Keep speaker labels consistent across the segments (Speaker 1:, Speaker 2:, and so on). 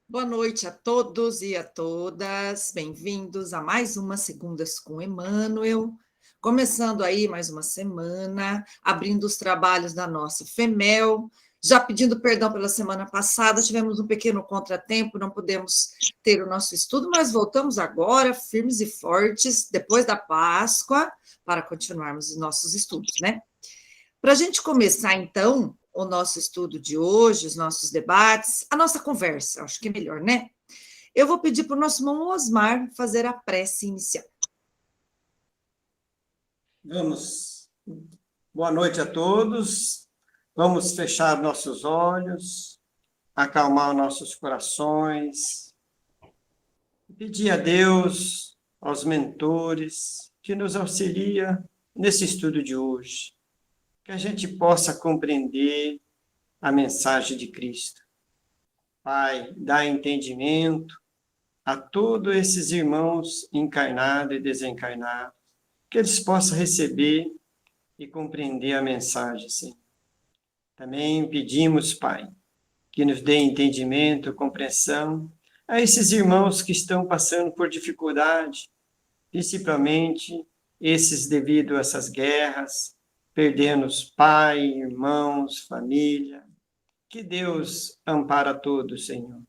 Speaker 1: Boa noite a todos e a todas, bem-vindos a mais uma Segundas com Emmanuel, começando aí mais uma semana, abrindo os trabalhos da nossa FEMEL, já pedindo perdão pela semana passada, tivemos um pequeno contratempo, não pudemos ter o nosso estudo, mas voltamos agora, firmes e fortes, depois da Páscoa, para continuarmos os nossos estudos, né? Para a gente começar, então, o nosso estudo de hoje, os nossos debates, a nossa conversa, acho que é melhor, né? Eu vou pedir para o nosso irmão Osmar fazer a prece inicial.
Speaker 2: Vamos. Boa noite a todos. Vamos fechar nossos olhos, acalmar nossos corações, pedir a Deus, aos mentores, que nos auxilia nesse estudo de hoje, que a gente possa compreender a mensagem de Cristo. Pai, dá entendimento a todos esses irmãos encarnados e desencarnados, que eles possam receber e compreender a mensagem, Senhor. Também pedimos, Pai, que nos dê entendimento, compreensão a esses irmãos que estão passando por dificuldade, principalmente esses devido a essas guerras, perdendo pai, irmãos, família. Que Deus ampara todos, Senhor.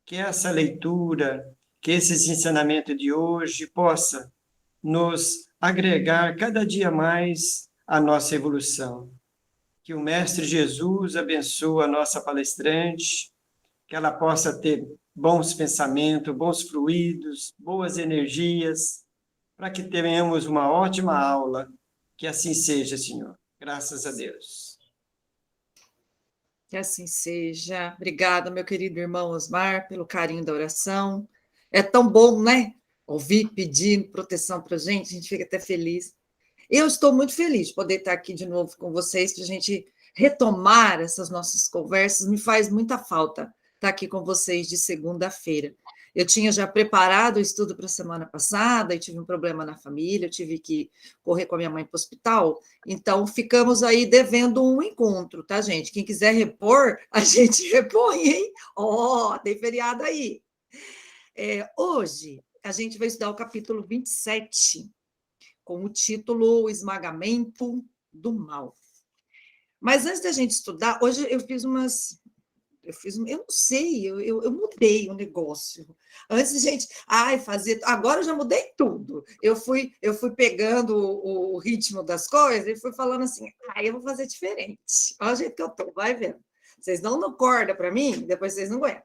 Speaker 2: Que essa leitura, que esses ensinamentos de hoje possa nos agregar cada dia mais à nossa evolução. Que o Mestre Jesus abençoe a nossa palestrante, que ela possa ter bons pensamentos, bons fluidos, boas energias, para que tenhamos uma ótima aula. Que assim seja, Senhor. Graças a Deus.
Speaker 1: Que assim seja. Obrigada, meu querido irmão Osmar, pelo carinho da oração. É tão bom, né? Ouvir pedindo proteção para a gente fica até feliz. Eu estou muito feliz de poder estar aqui de novo com vocês, para a gente retomar essas nossas conversas. Me faz muita falta estar aqui com vocês de segunda-feira. Eu tinha já preparado o estudo para a semana passada e tive um problema na família, eu tive que correr com a minha mãe para o hospital, então ficamos aí devendo um encontro, tá, gente? Quem quiser repor, a gente repõe, hein? Ó, tem feriado aí. Hoje, a gente vai estudar o capítulo 27, com o título O Esmagamento do Mal. Mas antes da gente estudar, hoje eu não sei, eu mudei o negócio. Antes de gente, fazer, agora eu já mudei tudo. Eu fui pegando o ritmo das coisas e fui falando assim, eu vou fazer diferente. Olha o jeito que eu tô, vai vendo. Vocês não corda para mim, depois vocês não aguentam.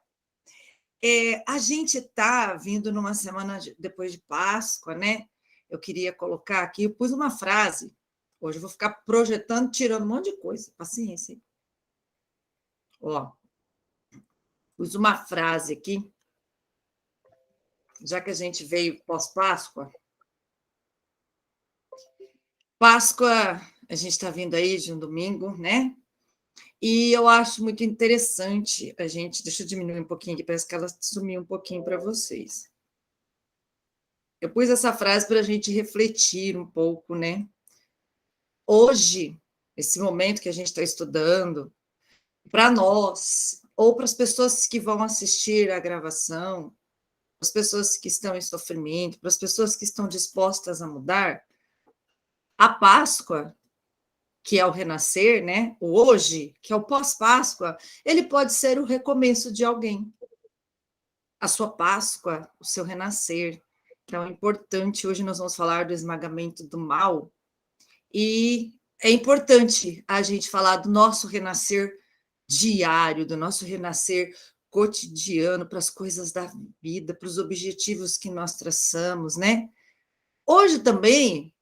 Speaker 1: A gente está vindo numa semana depois de Páscoa, né? Eu queria colocar aqui, eu pus uma frase. Hoje eu vou ficar projetando, tirando um monte de coisa. Paciência. Ó, pus uma frase aqui, já que a gente veio pós-Páscoa. Páscoa, a gente está vindo aí de um domingo, né? E eu acho muito interessante a gente. Deixa eu diminuir um pouquinho aqui, parece que ela sumiu um pouquinho para vocês. Eu pus essa frase para a gente refletir um pouco, né? Hoje, esse momento que a gente está estudando, para nós, ou para as pessoas que vão assistir a gravação, para as pessoas que estão em sofrimento, para as pessoas que estão dispostas a mudar, a Páscoa, que é o renascer, né? O hoje, que é o pós-Páscoa, ele pode ser o recomeço de alguém. A sua Páscoa, o seu renascer. Então, é importante, hoje nós vamos falar do esmagamento do mal, e é importante a gente falar do nosso renascer diário, do nosso renascer cotidiano, para as coisas da vida, para os objetivos que nós traçamos, né? Hoje também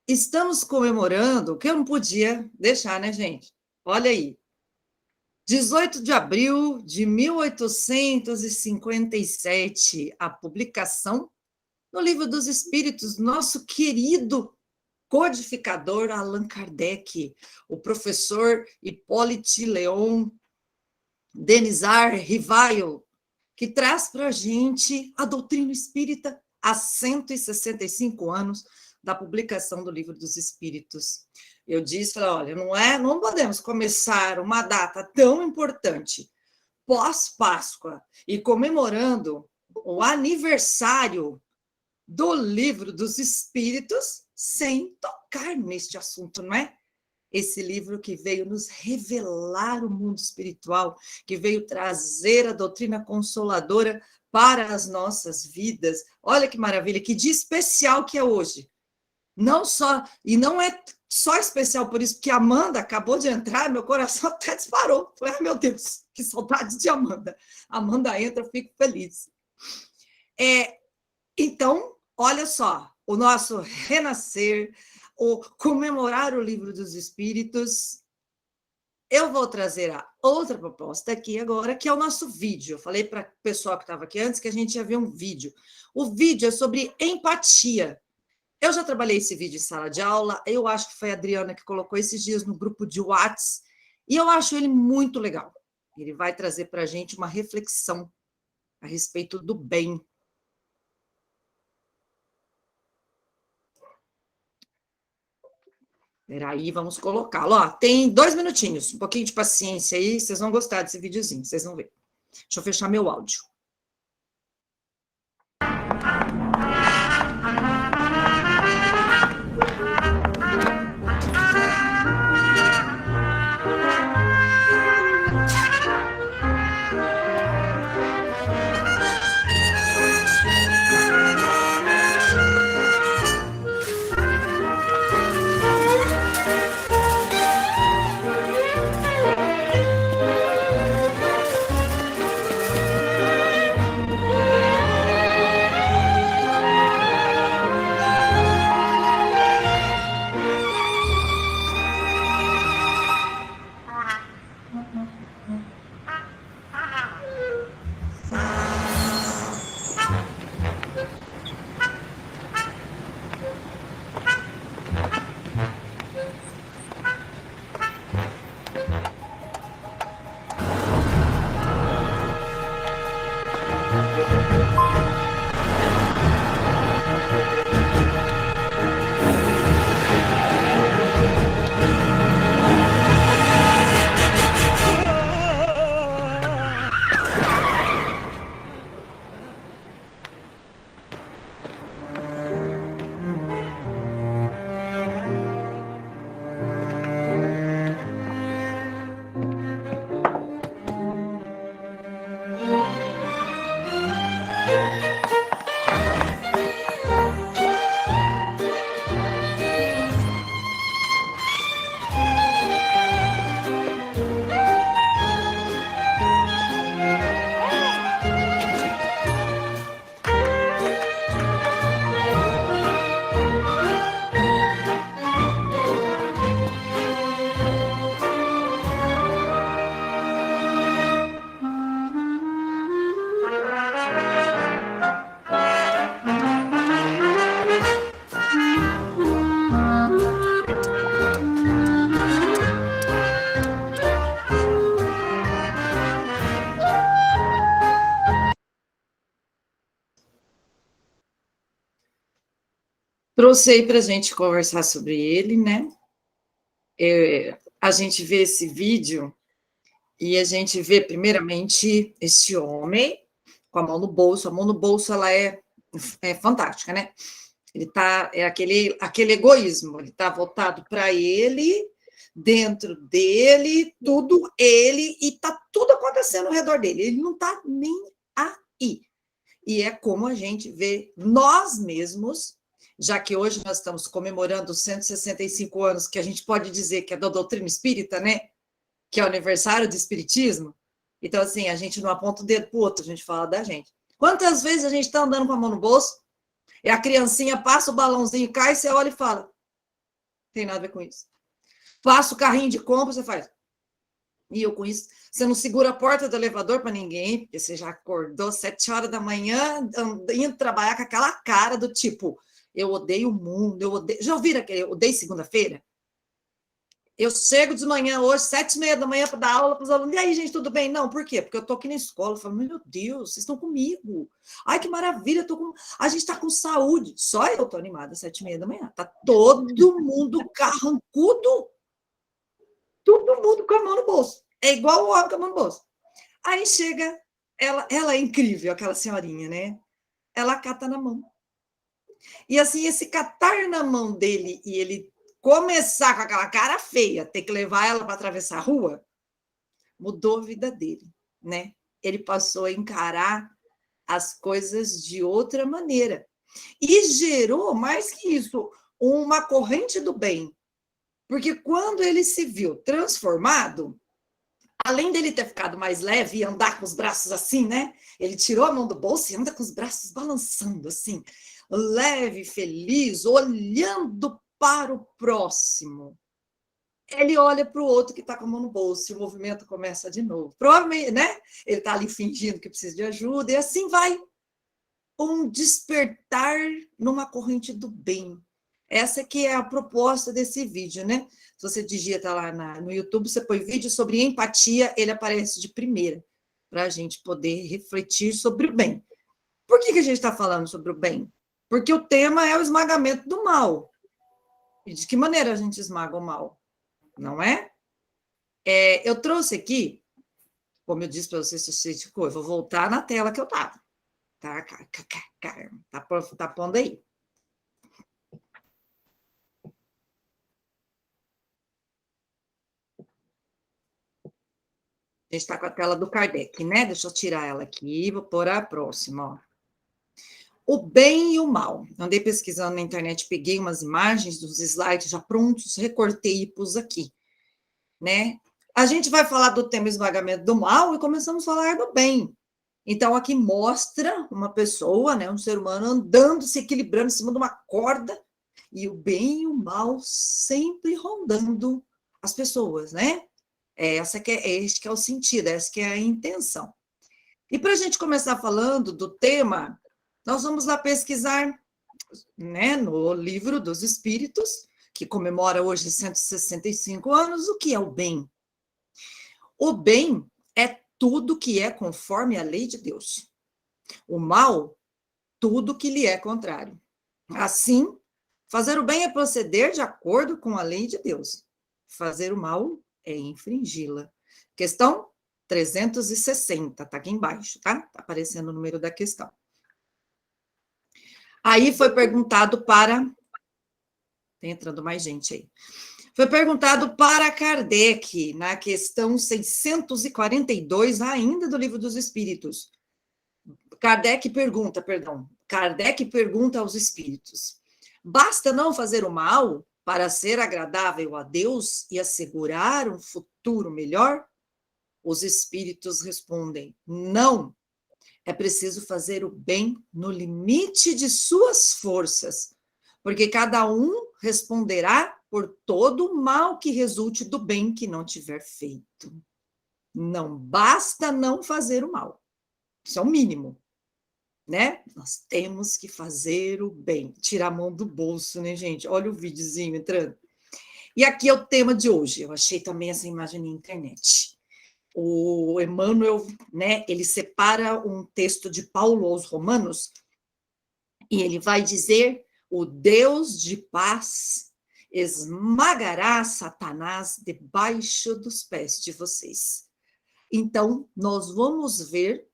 Speaker 1: estamos comemorando, que eu não podia deixar, né, gente? Olha aí, 18 de abril de 1857, a publicação no Livro dos Espíritos, nosso querido codificador Allan Kardec, o professor Hippolyte Léon Denisard Rivail, que traz para a gente a doutrina espírita há 165 anos da publicação do Livro dos Espíritos. Eu disse, olha, não podemos começar uma data tão importante pós-Páscoa e comemorando o aniversário do Livro dos Espíritos sem tocar neste assunto, não é? Esse livro que veio nos revelar o mundo espiritual, que veio trazer a doutrina consoladora para as nossas vidas. Olha que maravilha, que dia especial que é hoje. Não só, e não é só especial por isso, porque a Amanda acabou de entrar, meu coração até disparou. Falei, ai, meu Deus, que saudade de Amanda. Amanda entra, eu fico feliz. Então, olha só, o nosso renascer, o comemorar o Livro dos Espíritos. Eu vou trazer a outra proposta aqui agora, que é o nosso vídeo. Eu falei para o pessoal que estava aqui antes que a gente ia ver um vídeo. O vídeo é sobre empatia. Eu já trabalhei esse vídeo em sala de aula, eu acho que foi a Adriana que colocou esses dias no grupo de WhatsApp, e eu acho ele muito legal. Ele vai trazer para a gente uma reflexão a respeito do bem. Peraí, vamos colocá-lo. Ó, tem 2 minutinhos, um pouquinho de paciência aí, vocês vão gostar desse videozinho, vocês vão ver. Deixa eu fechar meu áudio. Trouxe aí para a gente conversar sobre ele, né? A gente vê esse vídeo e a gente vê, primeiramente, esse homem com a mão no bolso. A mão no bolso, ela é fantástica, né? Ele tá, é aquele egoísmo, ele está voltado para ele, dentro dele, tudo ele, e está tudo acontecendo ao redor dele. Ele não está nem aí. E é como a gente vê nós mesmos, já que hoje nós estamos comemorando os 165 anos, que a gente pode dizer que é da doutrina espírita, né? Que é o aniversário do espiritismo. Então, assim, a gente não aponta o dedo para o outro, a gente fala da gente. Quantas vezes a gente está andando com a mão no bolso, e a criancinha passa o balãozinho, cai, você olha e fala, não tem nada a ver com isso. Passa o carrinho de compra, você faz, e eu com isso, você não segura a porta do elevador para ninguém, porque você já acordou 7 horas da manhã, indo trabalhar com aquela cara do tipo, eu odeio o mundo, eu odeio... Já ouviram aquele, eu odeio segunda-feira? Eu chego de manhã hoje, 7h30 da manhã, para dar aula para os alunos. E aí, gente, tudo bem? Não, por quê? Porque eu estou aqui na escola. Eu falo, meu Deus, vocês estão comigo. Ai, que maravilha, a gente está com saúde. Só eu estou animada às 7h30 da manhã. Está todo mundo carrancudo. Todo mundo com a mão no bolso. É igual o homem com a mão no bolso. Aí chega, ela é incrível, aquela senhorinha, né? Ela cata na mão. E assim, esse catar na mão dele e ele começar com aquela cara feia, ter que levar ela para atravessar a rua, mudou a vida dele, né? Ele passou a encarar as coisas de outra maneira. E gerou, mais que isso, uma corrente do bem. Porque quando ele se viu transformado, além dele ter ficado mais leve e andar com os braços assim, né? Ele tirou a mão do bolso e anda com os braços balançando assim, leve, feliz, olhando para o próximo. Ele olha para o outro que está com a mão no bolso e o movimento começa de novo. Provavelmente, né? Ele está ali fingindo que precisa de ajuda e assim vai. Um despertar numa corrente do bem. Essa que é a proposta desse vídeo, né? Se você digita lá no YouTube, você põe vídeo sobre empatia, ele aparece de primeira, para a gente poder refletir sobre o bem. Por que a gente está falando sobre o bem? Porque o tema é o esmagamento do mal. E de que maneira a gente esmaga o mal? Não é? Eu trouxe aqui, como eu disse para vocês, eu vou voltar na tela que eu estava. Tá pondo aí. A gente está com a tela do Kardec, né? Deixa eu tirar ela aqui, vou pôr a próxima. Ó. O bem e o mal. Andei pesquisando na internet, peguei umas imagens dos slides já prontos, recortei e pus aqui, né? A gente vai falar do tema esmagamento do mal e começamos a falar do bem. Então, aqui mostra uma pessoa, né, um ser humano andando, se equilibrando em cima de uma corda, e o bem e o mal sempre rondando as pessoas, né? Este que é o sentido, essa que é a intenção. E para a gente começar falando do tema, nós vamos lá pesquisar, né, no Livro dos Espíritos, que comemora hoje 165 anos, o que é o bem. O bem é tudo que é conforme a lei de Deus. O mal, tudo que lhe é contrário. Assim, fazer o bem é proceder de acordo com a lei de Deus. Fazer o mal é infringi-la. Questão 360, tá aqui embaixo, tá? Tá aparecendo o número da questão. Aí foi perguntado para... Tem entrando mais gente aí. Foi perguntado para Kardec, na questão 642, ainda do Livro dos Espíritos. Kardec pergunta aos espíritos: basta não fazer o mal para ser agradável a Deus e assegurar um futuro melhor? Os espíritos respondem: não. É preciso fazer o bem no limite de suas forças, porque cada um responderá por todo o mal que resulte do bem que não tiver feito. Não basta não fazer o mal. Isso é o mínimo, né? Nós temos que fazer o bem. Tirar a mão do bolso, né, gente? Olha o videozinho entrando. E aqui é o tema de hoje. Eu achei também essa imagem na internet. O Emmanuel, né, ele separa um texto de Paulo aos Romanos e ele vai dizer: o Deus de paz esmagará Satanás debaixo dos pés de vocês. Então, nós vamos ver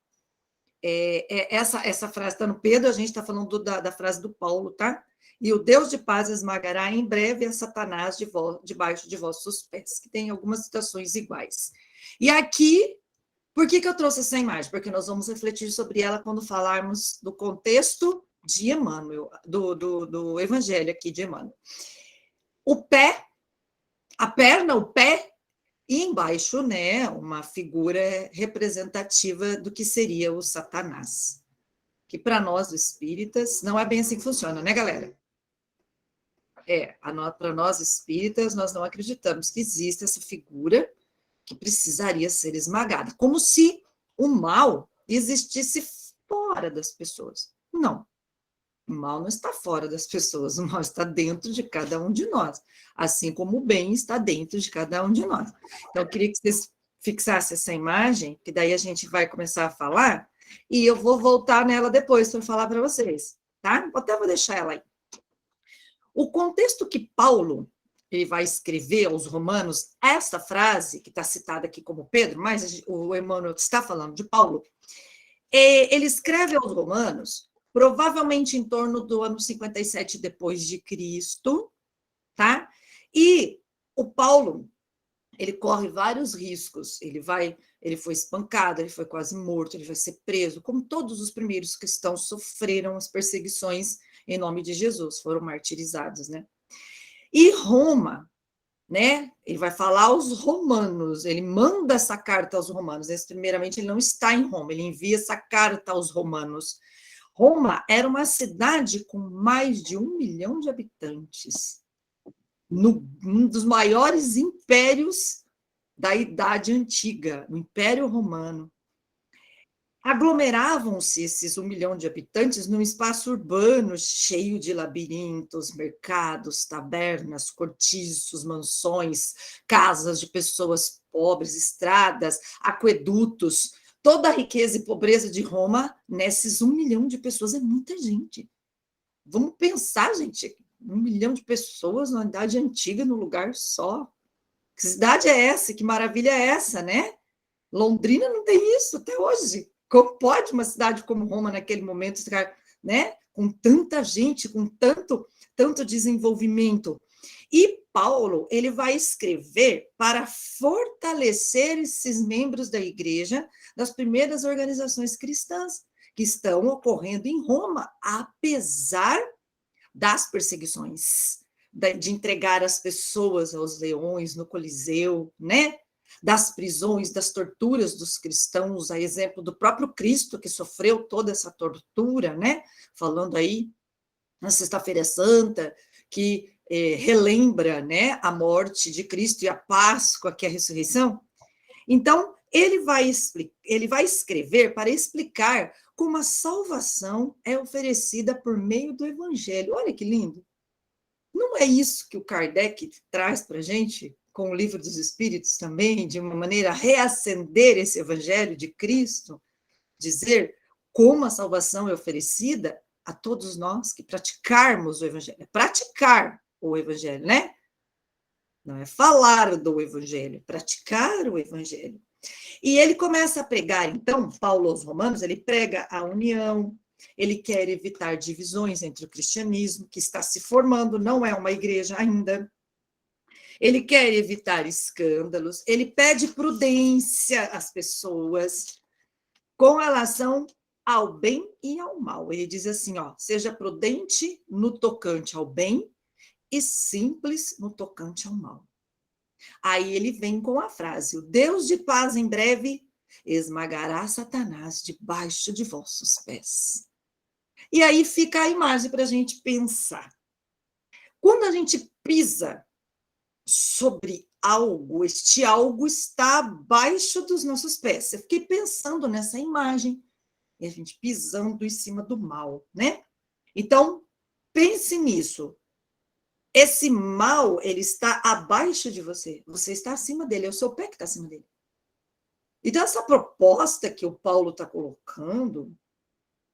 Speaker 1: essa frase está no Pedro, a gente está falando da frase do Paulo, tá? E o Deus de paz esmagará em breve a Satanás debaixo de vossos pés, que tem algumas citações iguais. E aqui, por que eu trouxe essa imagem? Porque nós vamos refletir sobre ela quando falarmos do contexto de Emmanuel, do Evangelho aqui de Emmanuel. O pé, a perna, o pé, e embaixo, né, uma figura representativa do que seria o Satanás. Que para nós, espíritas, não é bem assim que funciona, né, galera? Para nós espíritas, nós não acreditamos que exista essa figura que precisaria ser esmagada, como se o mal existisse fora das pessoas. Não. O mal não está fora das pessoas, o mal está dentro de cada um de nós, assim como o bem está dentro de cada um de nós. Então, eu queria que vocês fixassem essa imagem, que daí a gente vai começar a falar, e eu vou voltar nela depois para falar para vocês, tá? Até vou deixar ela aí. O contexto que Paulo ele vai escrever aos romanos esta frase, que está citada aqui como Pedro, mas o Emmanuel está falando de Paulo, ele escreve aos romanos, provavelmente em torno do ano 57 depois de Cristo, tá? E o Paulo, ele corre vários riscos, ele foi espancado, ele foi quase morto, ele vai ser preso, como todos os primeiros cristãos sofreram as perseguições em nome de Jesus, foram martirizados, né? E Roma, né? Ele vai falar aos romanos, ele manda essa carta aos romanos. Primeiramente, ele não está em Roma, ele envia essa carta aos romanos. Roma era uma cidade com mais de 1 milhão de habitantes, um dos maiores impérios da Idade Antiga, o Império Romano. Aglomeravam-se esses 1 milhão de habitantes num espaço urbano cheio de labirintos, mercados, tabernas, cortiços, mansões, casas de pessoas pobres, estradas, aquedutos. Toda a riqueza e pobreza de Roma, nesses 1 milhão de pessoas, é muita gente. Vamos pensar, gente, 1 milhão de pessoas na Idade Antiga, num lugar só. Que cidade é essa? Que maravilha é essa, né? Londrina não tem isso até hoje. Como pode uma cidade como Roma, naquele momento, estar, né, com tanta gente, com tanto desenvolvimento? E Paulo, ele vai escrever para fortalecer esses membros da igreja das primeiras organizações cristãs que estão ocorrendo em Roma, apesar das perseguições, de entregar as pessoas aos leões no Coliseu, né? Das prisões, das torturas dos cristãos, a exemplo do próprio Cristo, que sofreu toda essa tortura, né? Falando aí na Sexta-feira Santa, que relembra, né, a morte de Cristo e a Páscoa, que é a ressurreição. Então, ele vai escrever para explicar como a salvação é oferecida por meio do Evangelho. Olha que lindo! Não é isso que o Kardec traz para a gente, com o Livro dos Espíritos também, de uma maneira a reacender esse Evangelho de Cristo, dizer como a salvação é oferecida a todos nós que praticarmos o Evangelho. É praticar o Evangelho, né? Não é falar do Evangelho, é praticar o Evangelho. E ele começa a pregar, então, Paulo aos Romanos, ele prega a união, ele quer evitar divisões entre o cristianismo, que está se formando, não é uma igreja ainda. Ele quer evitar escândalos, ele pede prudência às pessoas com relação ao bem e ao mal. Ele diz assim, ó, seja prudente no tocante ao bem e simples no tocante ao mal. Aí ele vem com a frase, o Deus de paz em breve esmagará Satanás debaixo de vossos pés. E aí fica a imagem para a gente pensar. Quando a gente pisa sobre algo, este algo está abaixo dos nossos pés. Eu fiquei pensando nessa imagem, e a gente pisando em cima do mal, né? Então, pense nisso. Esse mal, ele está abaixo de você. Você está acima dele, é o seu pé que está acima dele. Então, essa proposta que o Paulo está colocando,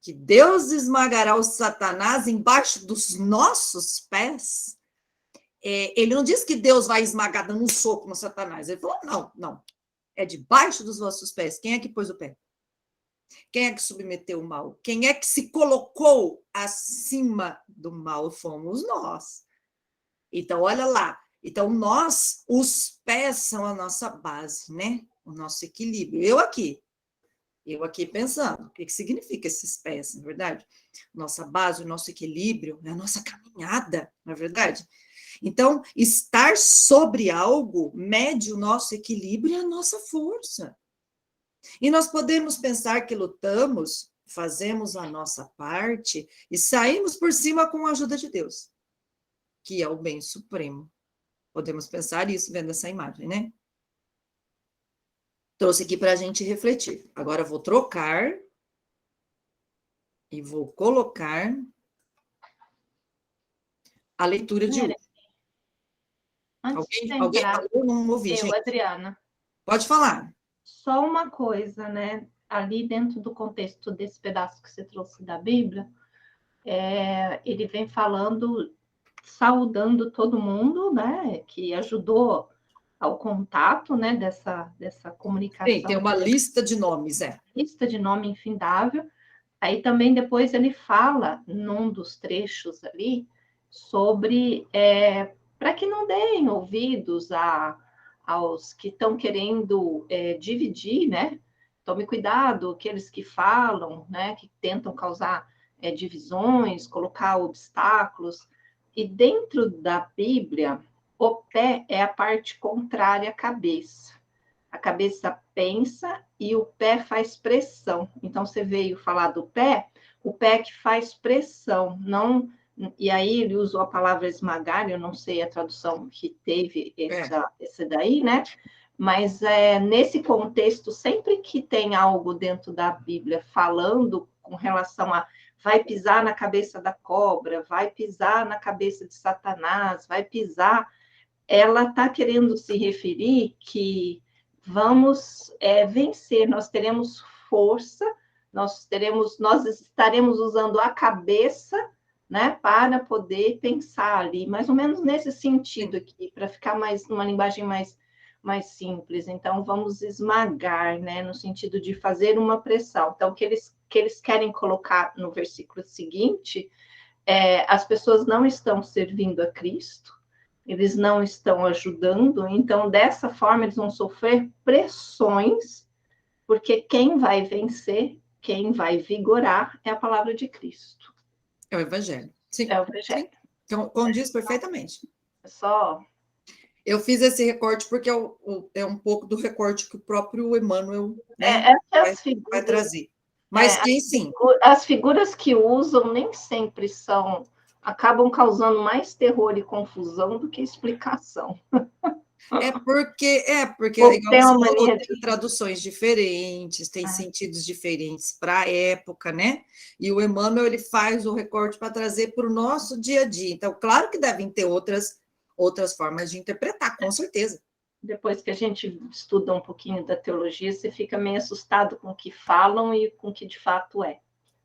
Speaker 1: que Deus esmagará o Satanás embaixo dos nossos pés, ele não diz que Deus vai esmagar dando um soco no Satanás. Ele falou, não. É debaixo dos vossos pés. Quem é que pôs o pé? Quem é que submeteu o mal? Quem é que se colocou acima do mal? Fomos nós. Então, olha lá. Então, nós, os pés são a nossa base, né? O nosso equilíbrio. Eu aqui pensando, o que significa esses pés, na verdade? Nossa base, o nosso equilíbrio, a nossa caminhada, na verdade? Então, estar sobre algo mede o nosso equilíbrio e a nossa força. E nós podemos pensar que lutamos, fazemos a nossa parte e saímos por cima com a ajuda de Deus, que é o bem supremo. Podemos pensar isso vendo essa imagem, né? Trouxe aqui para a gente refletir. Agora vou trocar e vou colocar a leitura de hoje.
Speaker 3: Antes de
Speaker 1: Alguém
Speaker 3: entrar,
Speaker 1: falou? Não ouvi, gente.
Speaker 3: Adriana.
Speaker 1: Pode falar.
Speaker 3: Só uma coisa, né? Ali dentro do contexto desse pedaço que você trouxe da Bíblia, ele vem falando saudando todo mundo, né, que ajudou ao contato, né, dessa comunicação.
Speaker 1: Sim, tem uma lista de nomes,
Speaker 3: Lista de nome infindável. Aí também depois ele fala, num dos trechos ali, sobre para que não deem ouvidos aos que estão querendo dividir, né? Tome cuidado, aqueles que falam, né? Que tentam causar divisões, colocar obstáculos. E dentro da Bíblia, o pé é a parte contrária à cabeça. A cabeça pensa e o pé faz pressão. Então, você veio falar do pé, o pé que faz pressão, não. E aí ele usou a palavra esmagar, eu não sei a tradução que teve esse daí, né? Mas nesse contexto, sempre que tem algo dentro da Bíblia falando com relação a vai pisar na cabeça da cobra, vai pisar na cabeça de Satanás, vai pisar, ela está querendo se referir que vamos vencer, nós teremos força, nós estaremos usando a cabeça, né, para poder pensar ali, mais ou menos nesse sentido aqui, para ficar uma linguagem mais simples. Então, vamos esmagar, né, no sentido de fazer uma pressão. Então, o que eles querem colocar no versículo seguinte as pessoas não estão servindo a Cristo, eles não estão ajudando, então, dessa forma, eles vão sofrer pressões, porque quem vai vencer, quem vai vigorar é a palavra de Cristo.
Speaker 1: É o Evangelho. Sim.
Speaker 3: É o Evangelho.
Speaker 1: Sim. Então, condiz perfeitamente.
Speaker 3: É só...
Speaker 1: Eu fiz esse recorte porque é um pouco do recorte que o próprio Emmanuel, né, vai trazer. Mas sim.
Speaker 3: As figuras que usam nem sempre acabam causando mais terror e confusão do que explicação.
Speaker 1: Porque igual você falou, tem traduções diferentes, tem sentidos diferentes para a época, né? E o Emmanuel ele faz o recorte para trazer para o nosso dia a dia. Então, claro que devem ter outras formas de interpretar, com certeza.
Speaker 3: Depois que a gente estuda um pouquinho da teologia, você fica meio assustado com o que falam e com o que de fato é.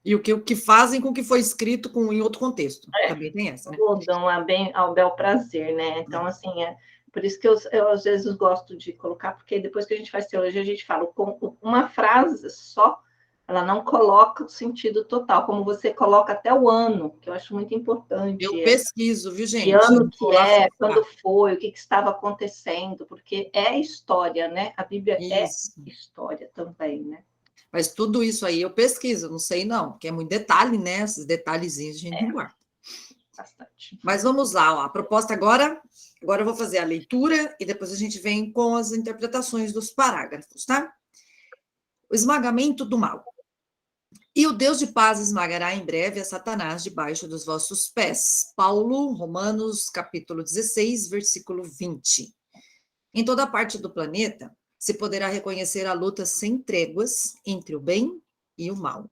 Speaker 1: E o que fazem com o que foi escrito em outro contexto. Também tem essa, né?
Speaker 3: Mudam ao bel prazer, né? Então, assim, por isso que eu às vezes gosto de colocar, porque depois que a gente faz teologia, a gente fala, uma frase só, ela não coloca o sentido total, como você coloca até o ano, que eu acho muito importante.
Speaker 1: Eu pesquiso, viu, gente?
Speaker 3: Que ano que quando foi, o que estava acontecendo, porque é história, né? A Bíblia é história também, né?
Speaker 1: Mas tudo isso aí eu pesquiso, não sei não, porque é muito detalhe, né? Esses detalhezinhos a gente não guarda.
Speaker 3: Bastante.
Speaker 1: Mas vamos lá, ó. A proposta agora eu vou fazer a leitura e depois a gente vem com as interpretações dos parágrafos, tá? O esmagamento do mal. E o Deus de paz esmagará em breve a Satanás debaixo dos vossos pés. Paulo, Romanos, capítulo 16, versículo 20. Em toda parte do planeta, se poderá reconhecer a luta sem tréguas entre o bem e o mal.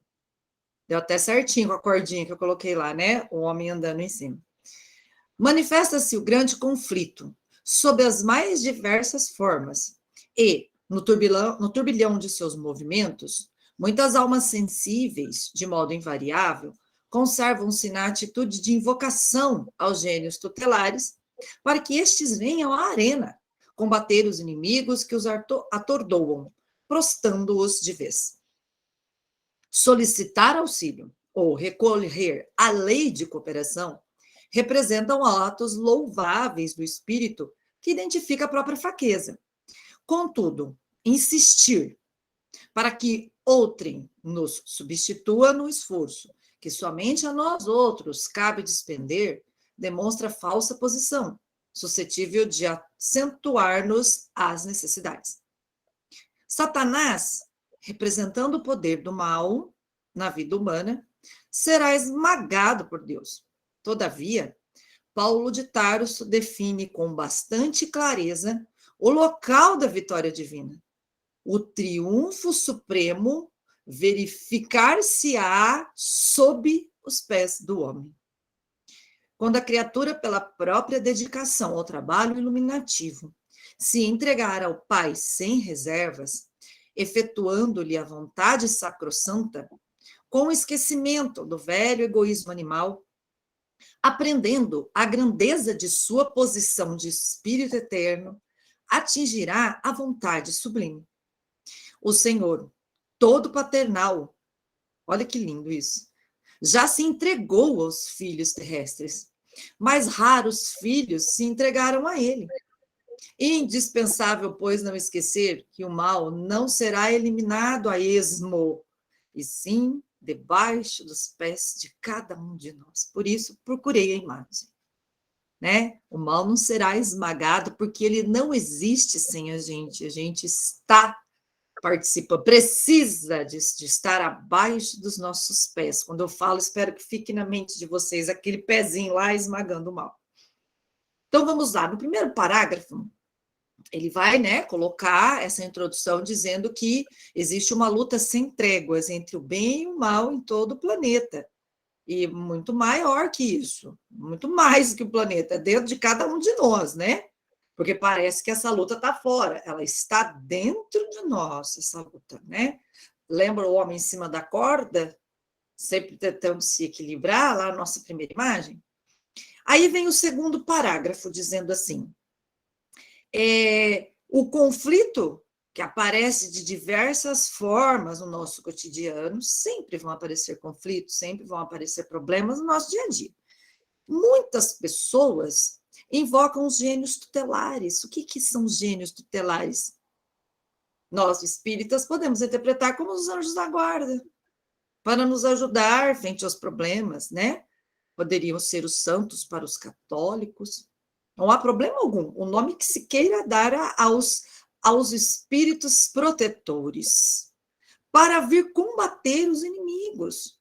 Speaker 1: Deu até certinho com a cordinha que eu coloquei lá, né? O homem andando em cima. Manifesta-se o grande conflito, sob as mais diversas formas, e, no turbilhão de seus movimentos, muitas almas sensíveis, de modo invariável, conservam-se na atitude de invocação aos gênios tutelares, para que estes venham à arena combater os inimigos que os atordoam, prostando-os de vez. Solicitar auxílio ou recorrer à lei de cooperação representam atos louváveis do espírito que identifica a própria fraqueza. Contudo, insistir para que outrem nos substitua no esforço que somente a nós outros cabe despender, demonstra falsa posição, suscetível de acentuar-nos as necessidades. Satanás, representando o poder do mal na vida humana, será esmagado por Deus. Todavia, Paulo de Tarso define com bastante clareza o local da vitória divina. O triunfo supremo verificar-se-á sob os pés do homem. Quando a criatura, pela própria dedicação ao trabalho iluminativo, se entregar ao Pai sem reservas, efetuando-lhe a vontade sacrossanta, com o esquecimento do velho egoísmo animal, aprendendo a grandeza de sua posição de espírito eterno, atingirá a vontade sublime. O Senhor, todo paternal, olha que lindo isso, já se entregou aos filhos terrestres, mas raros filhos se entregaram a ele. Indispensável, pois, não esquecer que o mal não será eliminado a esmo, e sim debaixo dos pés de cada um de nós. Por isso, procurei a imagem. Né? O mal não será esmagado, porque ele não existe sem a gente está participando, precisa de estar abaixo dos nossos pés. Quando eu falo, espero que fique na mente de vocês aquele pezinho lá esmagando o mal. Então, vamos lá. No primeiro parágrafo, ele vai, né, colocar essa introdução dizendo que existe uma luta sem tréguas entre o bem e o mal em todo o planeta. E muito maior que isso, muito mais que o planeta, dentro de cada um de nós, né? Porque parece que essa luta está fora, ela está dentro de nós, essa luta, né? Lembra o homem em cima da corda, sempre tentando se equilibrar, lá a nossa primeira imagem? Aí vem o segundo parágrafo, dizendo assim, o conflito que aparece de diversas formas no nosso cotidiano, sempre vão aparecer conflitos, sempre vão aparecer problemas no nosso dia a dia. Muitas pessoas invocam os gênios tutelares. O que são os gênios tutelares? Nós, espíritas, podemos interpretar como os anjos da guarda, para nos ajudar frente aos problemas, né? Poderiam ser os santos para os católicos. Não há problema algum. O nome que se queira dar aos espíritos protetores, para vir combater os inimigos,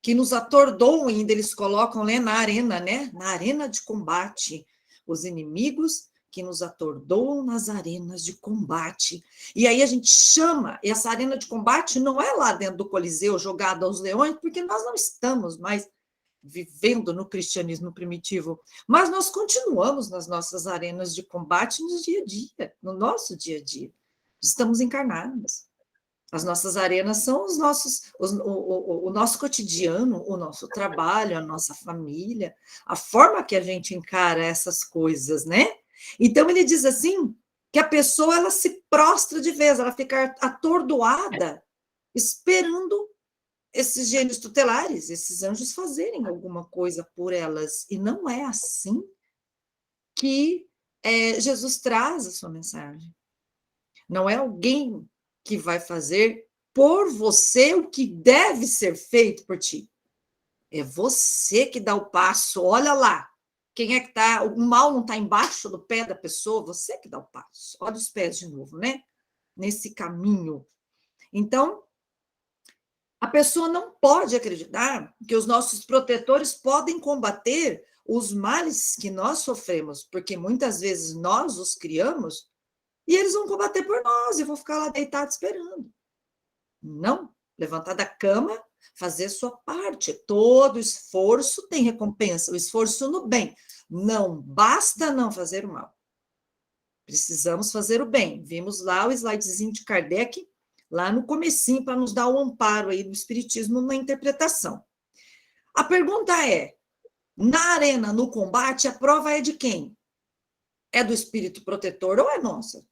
Speaker 1: que nos atordoam, ainda eles colocam, né, na arena, né? Na arena de combate. Os inimigos que nos atordoam nas arenas de combate. E aí a gente chama, essa arena de combate não é lá dentro do Coliseu, jogada aos leões, porque nós não estamos mais vivendo no cristianismo primitivo, mas nós continuamos nas nossas arenas de combate no dia a dia, no nosso dia a dia. Estamos encarnados. As nossas arenas são o nosso cotidiano, o nosso trabalho, a nossa família, a forma que a gente encara essas coisas, né? Então, ele diz assim, que a pessoa ela se prostra de vez, ela fica atordoada, esperando esses gênios tutelares, esses anjos fazerem alguma coisa por elas. E não é assim que Jesus traz a sua mensagem. Não é alguém que vai fazer por você o que deve ser feito por ti. É você que dá o passo. Olha lá, quem é que está... O mal não está embaixo do pé da pessoa, você que dá o passo. Olha os pés de novo, né? Nesse caminho. Então, a pessoa não pode acreditar que os nossos protetores podem combater os males que nós sofremos, porque muitas vezes nós os criamos e eles vão combater por nós e vão ficar lá deitados esperando. Não, levantar da cama, fazer sua parte. Todo esforço tem recompensa, o esforço no bem. Não basta não fazer o mal. Precisamos fazer o bem. Vimos lá o slidezinho de Kardec, lá no comecinho, para nos dar o amparo aí do espiritismo na interpretação. A pergunta é, na arena, no combate, a prova é de quem? É do espírito protetor ou é nossa?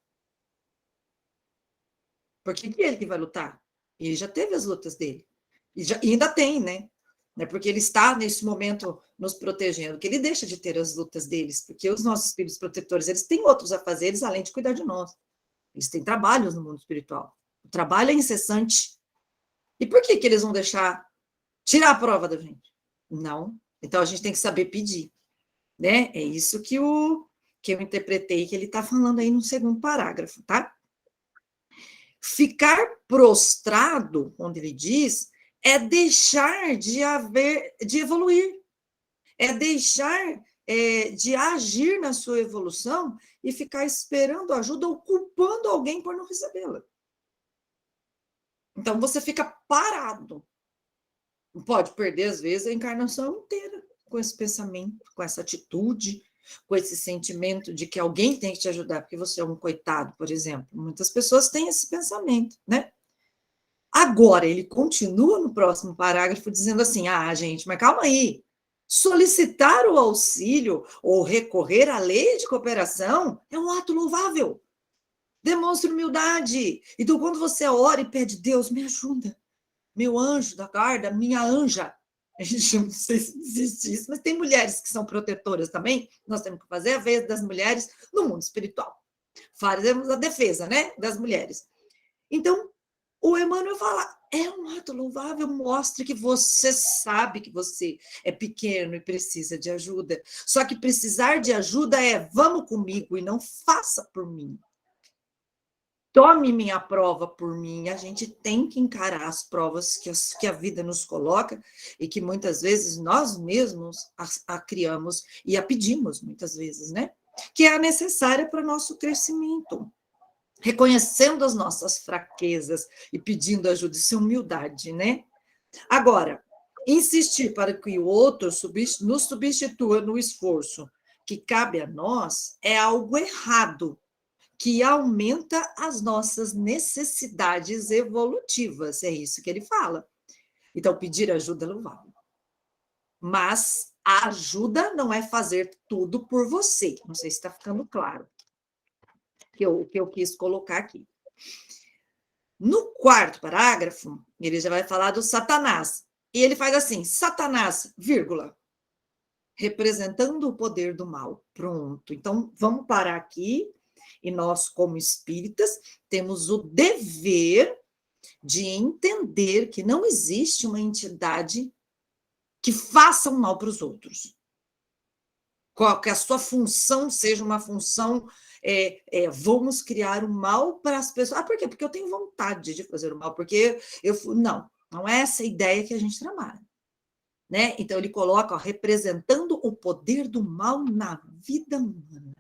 Speaker 1: Porque é ele que vai lutar. Ele já teve as lutas dele. E ainda tem, né? Porque ele está, nesse momento, nos protegendo, que ele deixa de ter as lutas deles, porque os nossos espíritos protetores, eles têm outros afazeres, além de cuidar de nós. Eles têm trabalhos no mundo espiritual. O trabalho é incessante. E por que eles vão tirar a prova da gente? Não. Então, a gente tem que saber pedir. Né? É isso que eu interpretei, que ele está falando aí no segundo parágrafo, tá? Ficar prostrado, quando ele diz, é deixar de evoluir, é deixar de agir na sua evolução e ficar esperando ajuda ou culpando alguém por não recebê-la. Então, você fica parado. Pode perder, às vezes, a encarnação inteira com esse pensamento, com essa atitude, com esse sentimento de que alguém tem que te ajudar, porque você é um coitado, por exemplo. Muitas pessoas têm esse pensamento, né? Agora, ele continua no próximo parágrafo dizendo assim, gente, mas calma aí, Solicitar o auxílio ou recorrer à lei de cooperação é um ato louvável. Demonstre humildade. Então, quando você ora e pede, Deus, me ajuda, meu anjo da guarda, minha anja. A gente não sei se existe isso, mas tem mulheres que são protetoras também. Nós temos que fazer a vez das mulheres no mundo espiritual. Fazemos a defesa, né, das mulheres. Então, o Emmanuel fala, é um ato louvável, mostre que você sabe que você é pequeno e precisa de ajuda. Só que precisar de ajuda é, vamos comigo e não faça por mim. Tome minha prova por mim. A gente tem que encarar as provas que a vida nos coloca e que muitas vezes nós mesmos a criamos e a pedimos, muitas vezes, né? Que é a necessária para o nosso crescimento. Reconhecendo as nossas fraquezas e pedindo ajuda, isso é humildade, né? Agora, insistir para que o outro nos substitua no esforço que cabe a nós é algo errado, que aumenta as nossas necessidades evolutivas, é isso que ele fala. Então, pedir ajuda é louvável. Mas a ajuda não é fazer tudo por você. Não sei se está ficando claro que eu quis colocar aqui. No quarto parágrafo, ele já vai falar do Satanás. E ele faz assim, Satanás, vírgula, representando o poder do mal. Pronto. Então, vamos parar aqui. E nós, como espíritas, temos o dever de entender que não existe uma entidade que faça um mal para os outros. Que a sua função seja uma função, vamos criar um mal para as pessoas. Ah, por quê? Porque eu tenho vontade de fazer o mal, porque não é essa a ideia que a gente trabalha. Né? Então, ele coloca, ó, representando o poder do mal na vida humana.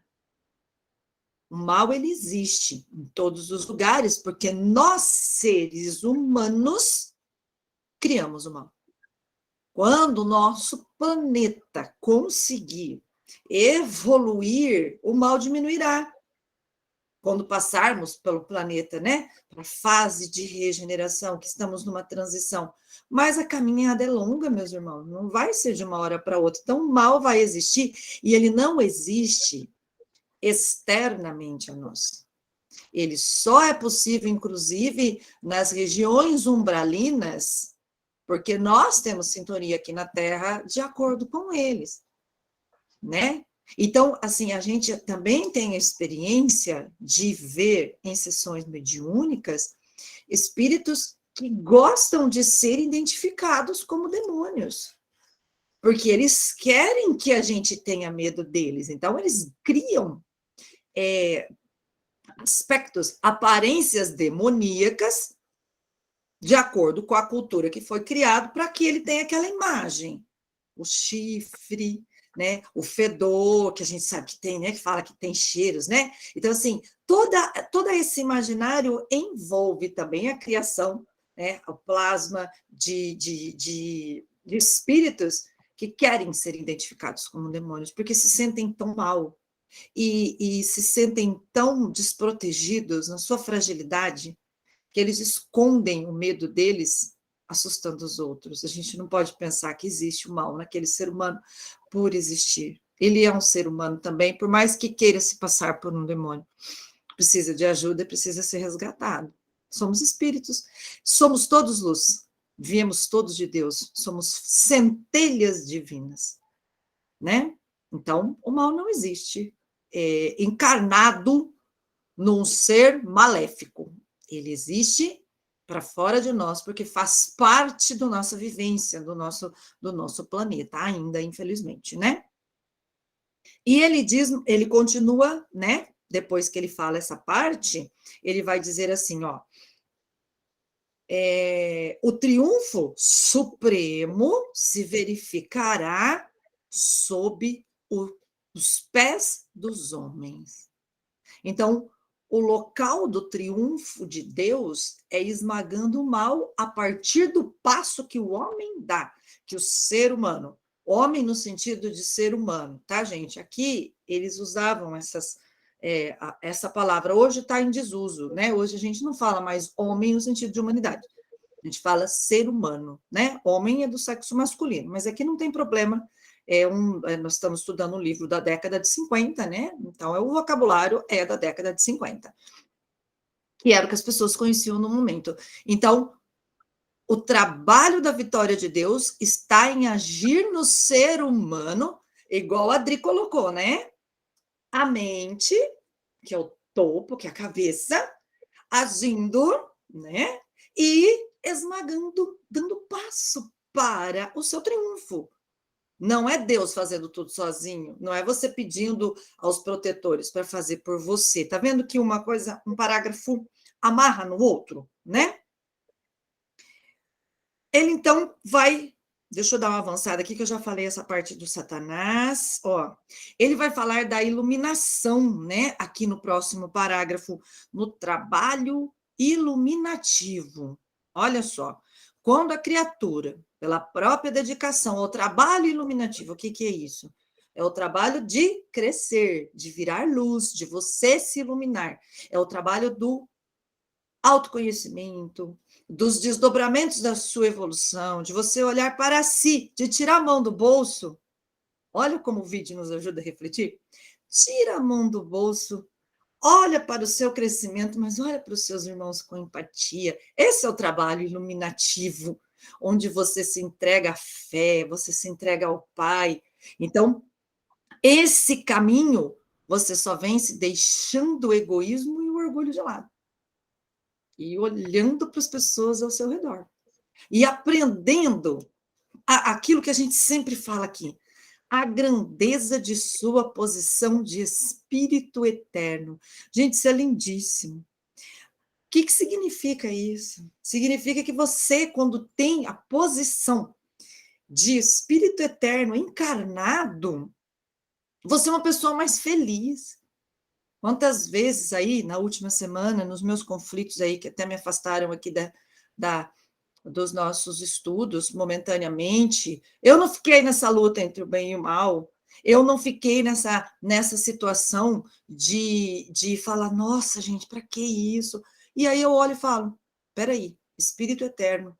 Speaker 1: O mal, ele existe em todos os lugares, porque nós, seres humanos, criamos o mal. Quando o nosso planeta conseguir evoluir, o mal diminuirá. Quando passarmos pelo planeta, né, para a fase de regeneração, que estamos numa transição. Mas a caminhada é longa, meus irmãos, não vai ser de uma hora para outra. Então, o mal vai existir, e ele não existe externamente a nós. Ele só é possível, inclusive, nas regiões umbralinas, porque nós temos sintonia aqui na Terra de acordo com eles, né? Então, assim, a gente também tem a experiência de ver em sessões mediúnicas espíritos que gostam de ser identificados como demônios, porque eles querem que a gente tenha medo deles. Então, eles criam aspectos, aparências demoníacas, de acordo com a cultura que foi criado, para que ele tenha aquela imagem. O chifre, né? O fedor, que a gente sabe que tem, né? Que fala que tem cheiros, né? Então, assim, todo esse imaginário envolve também a criação, né? O plasma de espíritos que querem ser identificados como demônios, porque se sentem tão mal, e se sentem tão desprotegidos na sua fragilidade, que eles escondem o medo deles, assustando os outros. A gente não pode pensar que existe o mal naquele ser humano por existir. Ele é um ser humano também, por mais que queira se passar por um demônio. Precisa de ajuda, precisa ser resgatado. Somos espíritos, somos todos luz, viemos todos de Deus, somos centelhas divinas, né? Então, o mal não existe encarnado num ser maléfico. Ele existe para fora de nós, porque faz parte da nossa vivência, do nosso planeta, ainda, infelizmente, né? E ele continua, né? Depois que ele fala essa parte, ele vai dizer assim, ó, o triunfo supremo se verificará sob os pés dos homens. Então, o local do triunfo de Deus é esmagando o mal a partir do passo que o homem dá, que o ser humano, homem no sentido de ser humano, tá, gente? Aqui eles usavam essa palavra, hoje está em desuso, né? Hoje a gente não fala mais homem no sentido de humanidade, a gente fala ser humano, né? Homem é do sexo masculino, mas aqui não tem problema nós estamos estudando um livro da década de 50, né? Então, o vocabulário é da década de 50, que era o que as pessoas conheciam no momento. Então, o trabalho da vitória de Deus está em agir no ser humano, igual a Adri colocou, né? A mente, que é o topo, que é a cabeça, agindo, né? E esmagando, dando passo para o seu triunfo. Não é Deus fazendo tudo sozinho, não é você pedindo aos protetores para fazer por você. Tá vendo que uma coisa, um parágrafo amarra no outro, né? Ele então vai, deixa eu dar uma avançada aqui que eu já falei essa parte do Satanás, ó. Ele vai falar da iluminação, né? Aqui no próximo parágrafo, no trabalho iluminativo. Olha só, quando a criatura, pela própria dedicação ao trabalho iluminativo, o que é isso? É o trabalho de crescer, de virar luz, de você se iluminar. É o trabalho do autoconhecimento, dos desdobramentos da sua evolução, de você olhar para si, de tirar a mão do bolso. Olha como o vídeo nos ajuda a refletir. Tira a mão do bolso, olha para o seu crescimento, mas olha para os seus irmãos com empatia. Esse é o trabalho iluminativo, onde você se entrega à fé, você se entrega ao Pai. Então, esse caminho você só vence deixando o egoísmo e o orgulho de lado. E olhando para as pessoas ao seu redor. E aprendendo aquilo que a gente sempre fala aqui, a grandeza de sua posição de espírito eterno. Gente, isso é lindíssimo. O que significa isso? Significa que você, quando tem a posição de espírito eterno encarnado, você é uma pessoa mais feliz. Quantas vezes aí, na última semana, nos meus conflitos aí, que até me afastaram aqui dos nossos estudos, momentaneamente, eu não fiquei nessa luta entre o bem e o mal, eu não fiquei nessa situação de falar, nossa, gente, para que isso? E aí eu olho e falo, peraí, Espírito Eterno.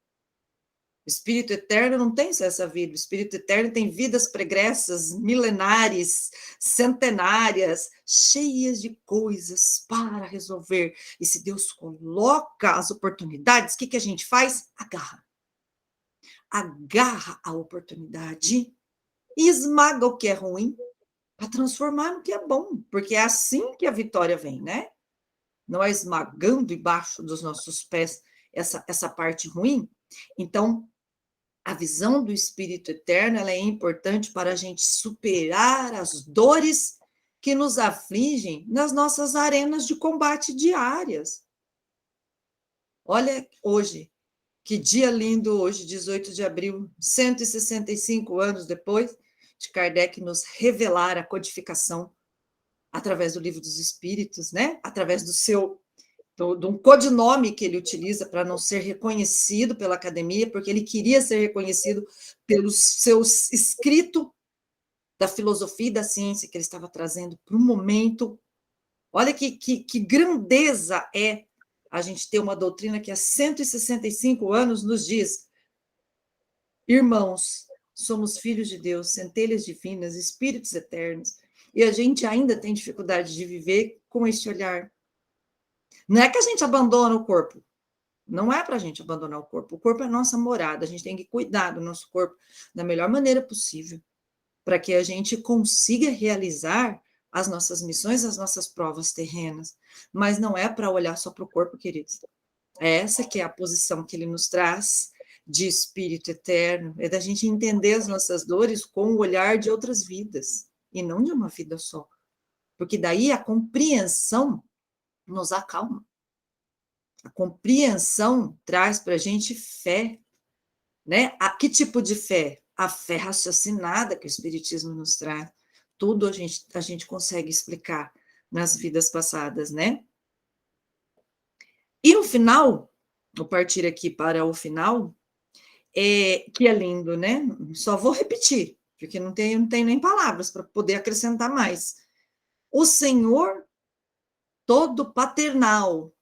Speaker 1: Espírito eterno não tem só essa vida, o Espírito eterno tem vidas pregressas, milenares, centenárias, cheias de coisas para resolver. E se Deus coloca as oportunidades, o que a gente faz? Agarra. Agarra a oportunidade e esmaga o que é ruim para transformar no que é bom, porque é assim que a vitória vem, né? Não é esmagando embaixo dos nossos pés essa parte ruim. Então, a visão do Espírito Eterno ela é importante para a gente superar as dores que nos afligem nas nossas arenas de combate diárias. Olha hoje, que dia lindo hoje, 18 de abril, 165 anos depois de Kardec nos revelar a codificação através do Livro dos Espíritos, né? Através de um codinome que ele utiliza para não ser reconhecido pela academia, porque ele queria ser reconhecido pelo seu escrito da filosofia e da ciência que ele estava trazendo para o momento. Olha que grandeza é a gente ter uma doutrina que há 165 anos nos diz, irmãos, somos filhos de Deus, centelhas divinas, espíritos eternos, e a gente ainda tem dificuldade de viver com este olhar. Não é que a gente abandona o corpo. Não é para a gente abandonar o corpo. O corpo é a nossa morada. A gente tem que cuidar do nosso corpo da melhor maneira possível, para que a gente consiga realizar as nossas missões, as nossas provas terrenas. Mas não é para olhar só para o corpo, queridos. Essa que é a posição que ele nos traz de espírito eterno, é da gente entender as nossas dores com o olhar de outras vidas, e não de uma vida só. Porque daí a compreensão nos acalma. A compreensão traz para a gente fé, né? Que tipo de fé? A fé raciocinada que o Espiritismo nos traz. Tudo a gente consegue explicar nas vidas passadas, né? E no final, vou partir aqui para o final, que é lindo, né? Só vou repetir, porque não tenho nem palavras para poder acrescentar mais. O Senhor todo paternal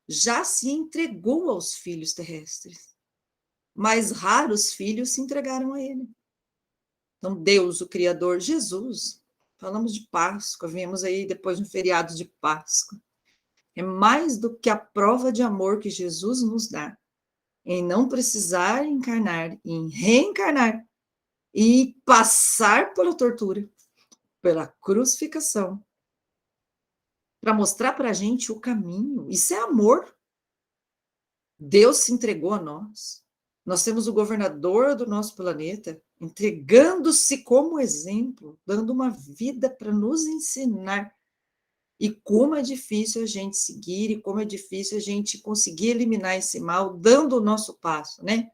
Speaker 1: já se entregou aos filhos terrestres, mas raros filhos se entregaram a ele. Então, Deus, o Criador, Jesus, falamos de Páscoa, viemos aí depois no feriado de Páscoa. É mais do que a prova de amor que Jesus nos dá, em não precisar encarnar, em reencarnar e passar pela tortura, pela crucificação, para mostrar para a gente o caminho. Isso é amor. Deus se entregou a nós. Nós temos o governador do nosso planeta entregando-se como exemplo, dando uma vida para nos ensinar. E como é difícil a gente seguir, e como é difícil a gente conseguir eliminar esse mal, dando o nosso passo, né?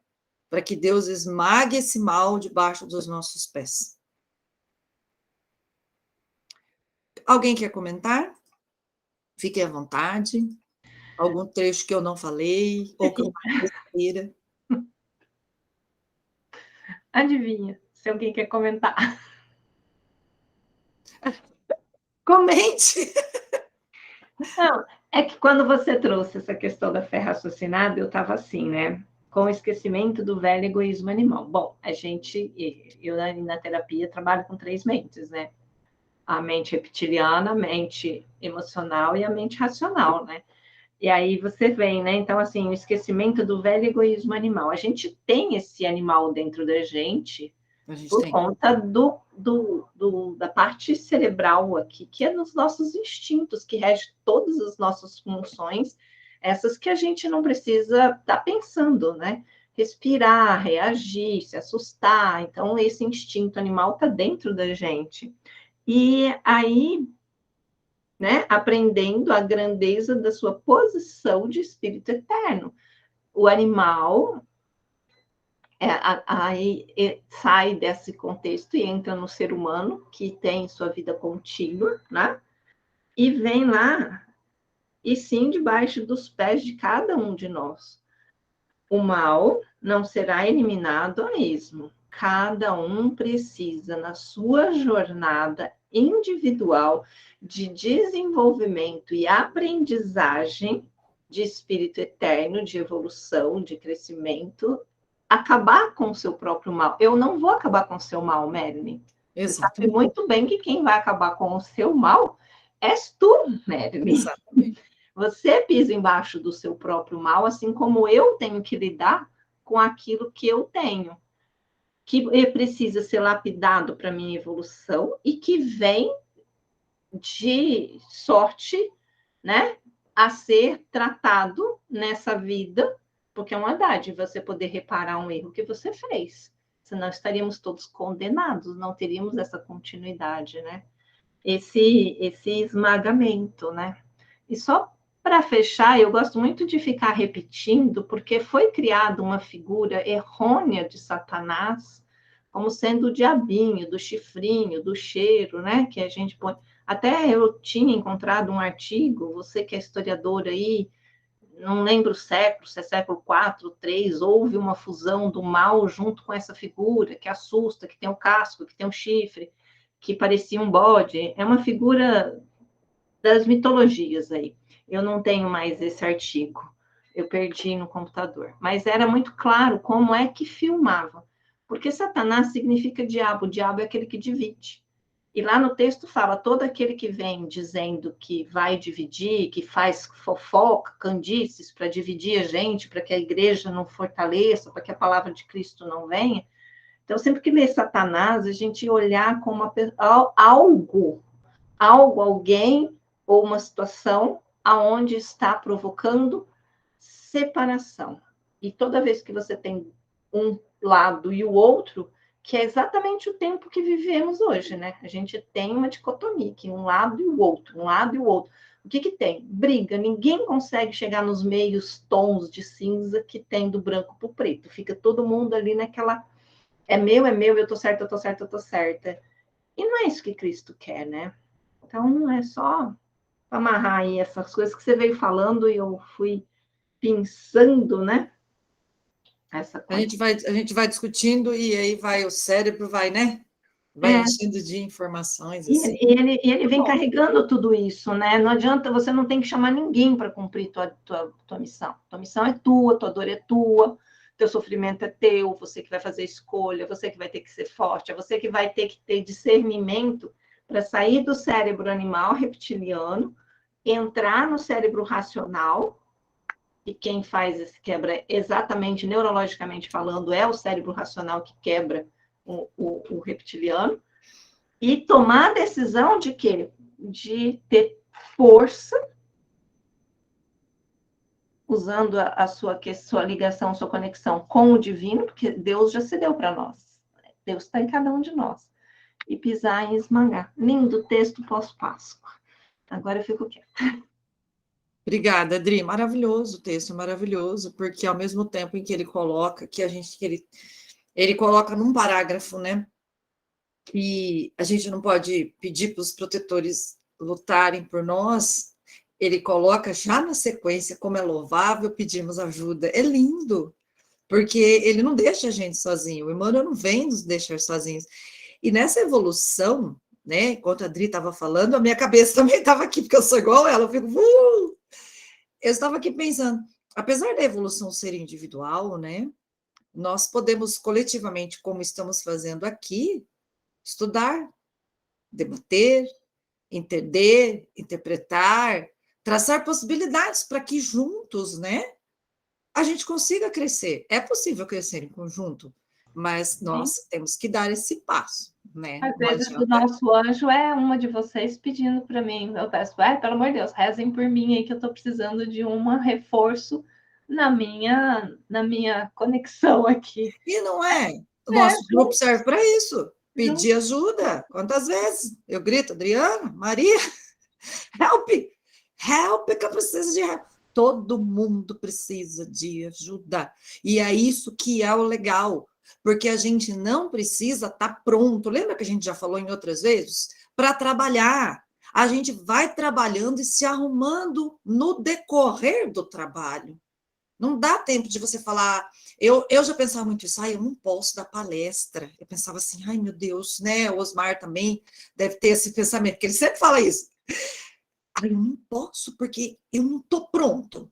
Speaker 1: Para que Deus esmague esse mal debaixo dos nossos pés. Alguém quer comentar? Fiquem à vontade. Algum trecho que eu não falei, ou que eu besteira.
Speaker 3: Adivinha, se alguém quer comentar.
Speaker 1: Comente!
Speaker 3: Não, é que quando você trouxe essa questão da fé raciocinada, eu estava assim, né? Com o esquecimento do velho egoísmo animal. Bom, eu na terapia trabalho com 3 mentes, né? A mente reptiliana, a mente emocional e a mente racional, né? E aí você vem, né? Então, assim, o esquecimento do velho egoísmo animal. A gente tem esse animal dentro da gente por conta da parte cerebral aqui, que é nos nossos instintos, que rege todas as nossas funções, essas que a gente não precisa estar pensando, né? Respirar, reagir, se assustar. Então, esse instinto animal está dentro da gente. E aí, né, aprendendo a grandeza da sua posição de espírito eterno. O animal aí sai desse contexto e entra no ser humano, que tem sua vida contínua, né? E vem lá, e sim, debaixo dos pés de cada um de nós. O mal não será eliminado a esmo. Cada um precisa, na sua jornada individual de desenvolvimento e aprendizagem de espírito eterno, de evolução, de crescimento, acabar com o seu próprio mal. Eu não vou acabar com o seu mal, Marilyn. Você sabe muito bem que quem vai acabar com o seu mal és tu, Marilyn.
Speaker 1: Exatamente.
Speaker 3: Você pisa embaixo do seu próprio mal, assim como eu tenho que lidar com aquilo que eu tenho, que precisa ser lapidado para minha evolução e que vem de sorte, né, a ser tratado nessa vida, porque é uma dádiva você poder reparar um erro que você fez. Senão estaríamos todos condenados, não teríamos essa continuidade, né? Esse esmagamento, né? E só para fechar, eu gosto muito de ficar repetindo, porque foi criada uma figura errônea de Satanás, como sendo o diabinho, do chifrinho, do cheiro, né? Que a gente põe. Até eu tinha encontrado um artigo, você que é historiador aí, não lembro o século, se é século IV, III, houve uma fusão do mal junto com essa figura que assusta, que tem o casco, que tem o chifre, que parecia um bode. É uma figura das mitologias aí. Eu não tenho mais esse artigo, eu perdi no computador. Mas era muito claro como é que filmava. Porque Satanás significa diabo, o diabo é aquele que divide. E lá no texto fala, todo aquele que vem dizendo que vai dividir, que faz fofoca, candices para dividir a gente, para que a igreja não fortaleça, para que a palavra de Cristo não venha. Então, sempre que lê Satanás, a gente olhar como algo, alguém ou uma situação aonde está provocando separação. E toda vez que você tem um lado e o outro, que é exatamente o tempo que vivemos hoje, né? A gente tem uma dicotomia, que um lado e o outro, um lado e o outro. O que que tem? Briga. Ninguém consegue chegar nos meios tons de cinza que tem do branco para o preto. Fica todo mundo ali naquela... é meu, eu tô certa, eu tô certa, eu tô certa. E não é isso que Cristo quer, né? Então, é só amarrar aí essas coisas que você veio falando e eu fui pensando, né? Essa coisa.
Speaker 1: A gente vai discutindo e aí o cérebro vai, né? Vai enchendo de informações. Assim.
Speaker 3: E ele vem carregando tudo isso, né? Não adianta, você não tem que chamar ninguém para cumprir tua missão. Tua missão é tua, tua dor é tua, teu sofrimento é teu, você que vai fazer escolha, você que vai ter que ser forte, é você que vai ter que ter discernimento para sair do cérebro animal reptiliano, entrar no cérebro racional, e quem faz esse quebra, exatamente neurologicamente falando, é o cérebro racional que quebra o reptiliano, e tomar a decisão de quê? De ter força, usando a sua ligação, sua conexão com o divino, porque Deus já se deu para nós. Deus está em cada um de nós. E pisar e esmagar. Lindo texto pós-Páscoa. Agora eu fico quieta.
Speaker 1: Obrigada, Adri. Maravilhoso o texto, maravilhoso, porque ao mesmo tempo em que ele coloca, ele coloca num parágrafo, né? E a gente não pode pedir para os protetores lutarem por nós, ele coloca já na sequência, como é louvável, pedimos ajuda. É lindo, porque ele não deixa a gente sozinho, o Emmanuel não vem nos deixar sozinhos. E nessa evolução, né, enquanto a Adri estava falando, a minha cabeça também estava aqui, porque eu sou igual ela, eu fico... Eu estava aqui pensando, apesar da evolução ser individual, né, nós podemos coletivamente, como estamos fazendo aqui, estudar, debater, entender, interpretar, traçar possibilidades para que juntos, né, a gente consiga crescer. É possível crescer em conjunto, mas nós temos que dar esse passo, né?
Speaker 3: Às vezes o nosso anjo é uma de vocês pedindo para mim, eu peço, pelo amor de Deus, rezem por mim aí que eu estou precisando de um reforço na minha conexão aqui.
Speaker 1: E não é? O nosso grupo serve para isso. Pedir ajuda. Quantas vezes? Eu grito, Adriana, Maria, help, help, que eu preciso de help. Todo mundo precisa de ajuda. E é isso que é o legal, porque a gente não precisa estar pronto. Lembra que a gente já falou em outras vezes? Para trabalhar. A gente vai trabalhando e se arrumando no decorrer do trabalho. Não dá tempo de você falar... Eu já pensava muito isso, eu não posso dar palestra. Eu pensava assim, ai meu Deus, né? O Osmar também deve ter esse pensamento, porque ele sempre fala isso. Eu não posso, porque eu não estou pronto,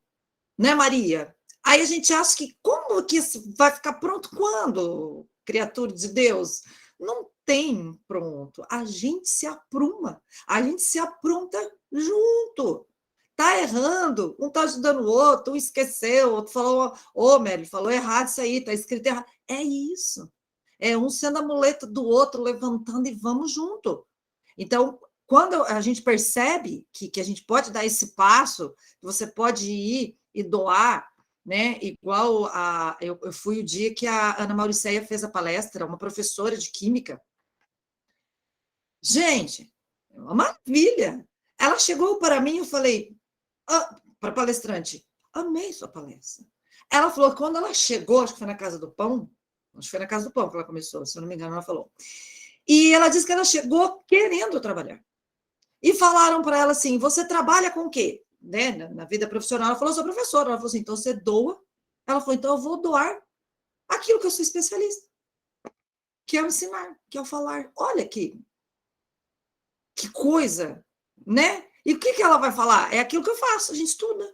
Speaker 1: né, Maria? Aí a gente acha que como que isso vai ficar pronto quando, criatura de Deus? Não tem pronto. A gente se apruma, a gente se apronta junto. Tá errando, um tá ajudando o outro, um esqueceu, o outro falou, Mary, falou errado isso aí, tá escrito errado. É isso. É um sendo amuleto do outro, levantando e vamos junto. Então, quando a gente percebe que a gente pode dar esse passo, você pode ir e doar, né? Igual eu fui o dia que a Ana Mauriceia fez a palestra, uma professora de química. Gente, é uma maravilha. Ela chegou para mim e eu falei, para palestrante, amei sua palestra. Ela falou que quando ela chegou, acho que foi na Casa do Pão, acho que foi na Casa do Pão que ela começou, se eu não me engano, ela falou. E ela disse que ela chegou querendo trabalhar. E falaram para ela assim, você trabalha com o quê? Né? Na vida profissional, ela falou, sou professora. Ela falou assim, então você doa. Ela falou, então eu vou doar aquilo que eu sou especialista, que é o ensinar, que é o falar. Olha que coisa, né? E o que ela vai falar? É aquilo que eu faço, a gente estuda.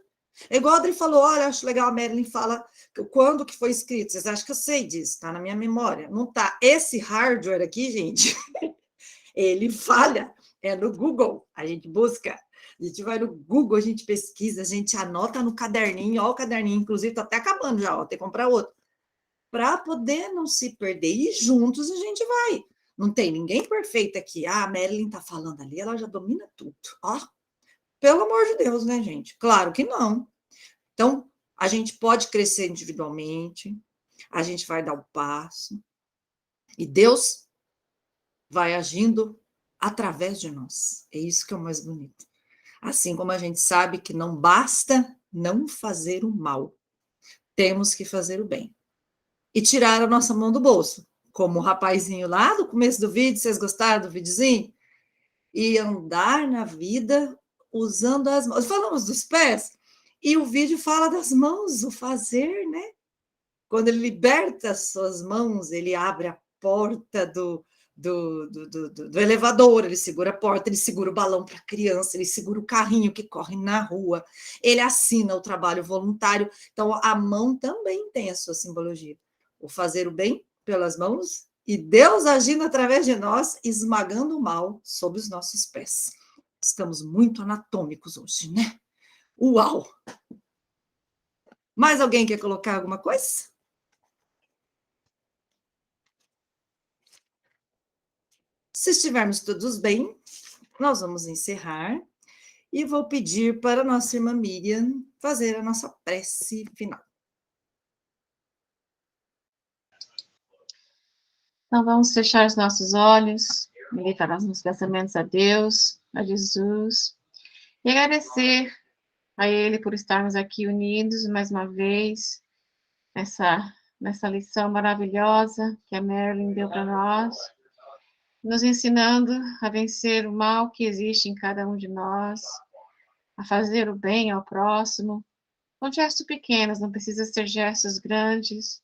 Speaker 1: É igual a Adri falou, olha, acho legal, a Marilyn fala quando que foi escrito. Vocês acham que eu sei disso, está na minha memória. Não está. Esse hardware aqui, gente, ele falha. É no Google, a gente busca, a gente vai no Google, a gente pesquisa, a gente anota no caderninho, ó o caderninho, inclusive está até acabando já, ó, tem que comprar outro, para poder não se perder, e juntos a gente vai. Não tem ninguém perfeito aqui. A Marilyn está falando ali, ela já domina tudo. Ó, pelo amor de Deus, né, gente? Claro que não. Então, a gente pode crescer individualmente, a gente vai dar o passo, e Deus vai agindo através de nós. É isso que é o mais bonito. Assim como a gente sabe que não basta não fazer o mal, temos que fazer o bem. E tirar a nossa mão do bolso, como o rapazinho lá do começo do vídeo, vocês gostaram do videozinho? E andar na vida usando as mãos. Falamos dos pés, e o vídeo fala das mãos, o fazer, né? Quando ele liberta as suas mãos, ele abre a porta do elevador, ele segura a porta, ele segura o balão para a criança, ele segura o carrinho que corre na rua, ele assina o trabalho voluntário. Então, a mão também tem a sua simbologia. O fazer o bem pelas mãos e Deus agindo através de nós, esmagando o mal sob os nossos pés. Estamos muito anatômicos hoje, né? Uau! Mais alguém quer colocar alguma coisa? Se estivermos todos bem, nós vamos encerrar e vou pedir para a nossa irmã Miriam fazer a nossa prece final.
Speaker 4: Então, vamos fechar os nossos olhos, meditar os nossos pensamentos a Deus, a Jesus, e agradecer a Ele por estarmos aqui unidos mais uma vez, nessa lição maravilhosa que a Marilyn deu para nós, nos ensinando a vencer o mal que existe em cada um de nós, a fazer o bem ao próximo, com gestos pequenos, não precisa ser gestos grandes,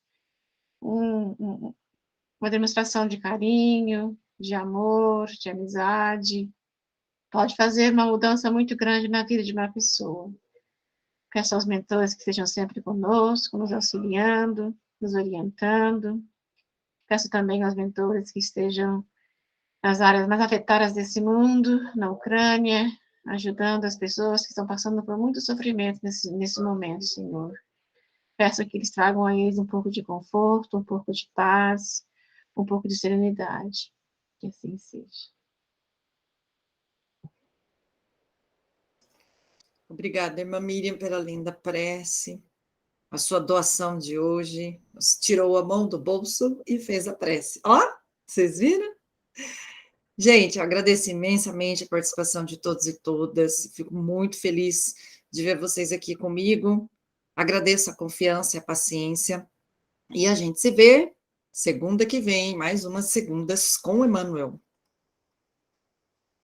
Speaker 4: uma demonstração de carinho, de amor, de amizade, pode fazer uma mudança muito grande na vida de uma pessoa. Peço aos mentores que estejam sempre conosco, nos auxiliando, nos orientando. Peço também aos mentores que estejam nas áreas mais afetadas desse mundo, na Ucrânia, ajudando as pessoas que estão passando por muito sofrimento nesse momento, Senhor. Peço que eles tragam a eles um pouco de conforto, um pouco de paz, um pouco de serenidade. Que assim seja.
Speaker 1: Obrigada, irmã Miriam, pela linda prece, a sua doação de hoje. Tirou a mão do bolso e fez a prece. Ó, vocês viram? Gente, eu agradeço imensamente a participação de todos e todas. Fico muito feliz de ver vocês aqui comigo. Agradeço a confiança e a paciência. E a gente se vê segunda que vem, mais umas segundas com o Emmanuel.